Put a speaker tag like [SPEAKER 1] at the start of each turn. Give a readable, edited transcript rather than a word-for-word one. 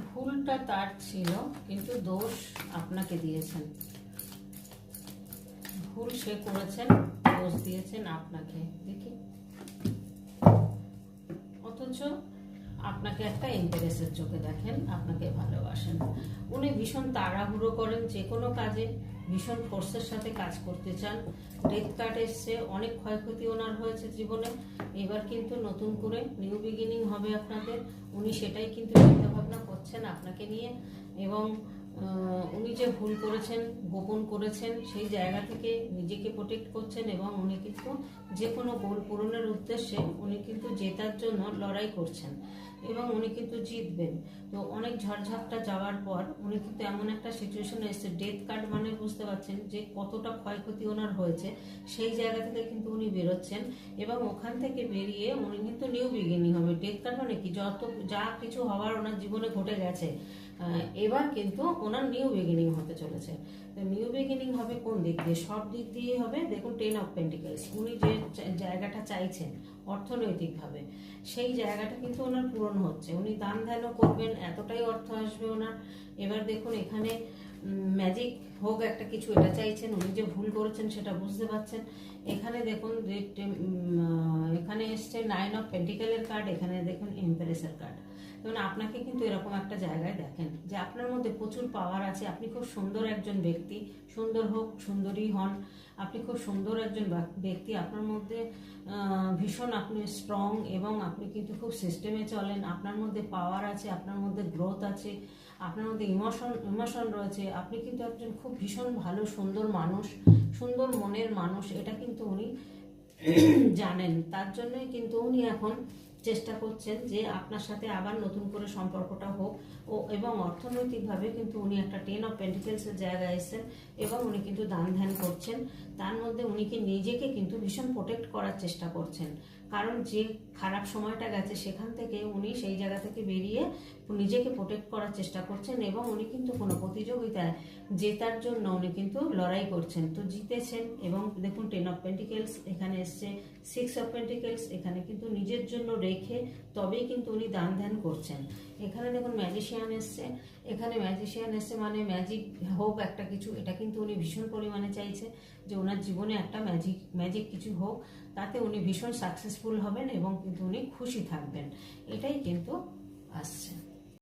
[SPEAKER 1] ভুলটা তার ছিল, কিন্তু দোষ আপনাকে দিয়েছেন। ভুল সে করেছেন, দোষ দিয়েছেন আপনাকে। দেখি, অথচ আপনাকে একটা ইন্টারেস্টের চোখে দেখেন, আপনাকে ভালোবাসেন। উনি ভীষণ তাড়াহুড়ো করেন যে কোনো কাজে, ভীষণ ফোর্সের সাথে কাজ করতে চান। ডেথ কার্ড এসছে, অনেক ক্ষয়ক্ষতি ওনার হয়েছে জীবনে। এবার কিন্তু নতুন করে নিউ বিগিনিং হবে আপনাদের। উনি সেটাই কিন্তু চিন্তা ভাবনা করছেন আপনাকে নিয়ে। এবং উনি যে ভুল করেছেন, গোপন করেছেন, সেই জায়গা থেকে নিজেকে প্রোটেক্ট করছেন। এবং উনি কিন্তু যে কোনো গোল পূরণের উদ্দেশ্যে উনি কিন্তু জেতার জন্য লড়াই করছেন, এবং উনি কিন্তু জিতবেন। তো অনেক ঝড়ঝাপটা যাওয়ার পর উনি কিন্তু এমন একটা সিচুয়েশনে এসেছে, ডেথ কার্ড মানে বুঝতে পারছেন যে কতটা ক্ষয়ক্ষতি ওনার হয়েছে। সেই জায়গা থেকে কিন্তু উনি বেরোচ্ছেন, এবং ওখান থেকে বেরিয়ে উনি কিন্তু নিউ বিগিনিং হবে। ডেথ কার্ড মানে কি, যা কিছু হওয়ার ওনার জীবনে ঘটে গেছে, এবার কিন্তু ওনার নিউ বিগিনিং হতে চলেছে। নিউ বিগিনিং হবে কোন দিক দিয়ে? সব দিক দিয়ে হবে। দেখুন, 10 অফ পেন্টিকেলস, উনি যে জায়গাটা চাইছেন অর্থনৈতিকভাবে, সেই জায়গাটা কিন্তু ওনার পূরণ হচ্ছে। উনি দান ধ্যানও করবেন, এতটাই অর্থ আসবে ওনার। এবার দেখুন, এখানে ম্যাজিক হোক একটা কিছু, এটা চাইছেন। উনি যে ভুল করেছেন সেটা বুঝতে পারছেন। এখানে দেখুন, এখানে এসছে 9 অফ পেন্টিকেলের কার্ড, এখানে দেখুন এম্প্রেসের কার্ড। যেমন আপনাকে কিন্তু এরকম একটা জায়গায় দেখেন যে আপনার মধ্যে প্রচুর পাওয়ার আছে। আপনি খুব সুন্দর একজন ব্যক্তি, সুন্দর হোক সুন্দরী হন, আপনি খুব সুন্দর একজন ব্যক্তি। আপনার মধ্যে ভীষণ আপনি স্ট্রং, এবং আপনি কিন্তু খুব সিস্টেমে চলেন। আপনার মধ্যে পাওয়ার আছে, আপনার মধ্যে গ্রোথ আছে, আপনার মধ্যে ইমোশন রয়েছে। আপনি কিন্তু একজন খুব ভীষণ ভালো সুন্দর মানুষ, সুন্দর মনের মানুষ, এটা কিন্তু উনি জানেন। তার জন্যই কিন্তু উনি এখন চেষ্টা করছেন যে আপনার সাথে আবার নতুন করে সম্পর্কটা হোক। এবং অর্থনৈতিকভাবে কিন্তু উনি একটা 10 অফ পেন্টিকেলসের জায়গায় এসেছেন, এবং উনি কিন্তু দান ধ্যান করছেন। তার মধ্যে উনি কি নিজেকে কিন্তু ভীষণ প্রোটেক্ট করার চেষ্টা করছেন, কারণ যে খারাপ সময়টা গেছে সেখান থেকে উনি সেই জায়গা থেকে বেরিয়ে নিজেকে প্রোটেক্ট করার চেষ্টা করছেন। এবং উনি কিন্তু কোনো প্রতিযোগিতায় জেতার জন্য উনি কিন্তু লড়াই করছেন, তো জিতেছেন। এবং দেখুন, 10 অফ পেন্টিকেলস এখানে এসছে, 6 অফ পেন্টিকেলস এখানে কিন্তু নিজের জন্য রেখে তবেই কিন্তু উনি দান ধ্যান করছেন। এখানে দেখুন ম্যাজিশিয়ান এসছে, এখানে ম্যাজিশিয়ান এসছে মানে ম্যাজিক হোক একটা কিছু, এটা কিন্তু উনি ভীষণ পরিমাণে চাইছে যে ওনার জীবনে একটা ম্যাজিক কিছু হোক, তাতে উনি ভীষণ সাকসেসফুল হবেন এবং কিন্তু উনি খুশি থাকবেন। এটাই কিন্তু আসছে।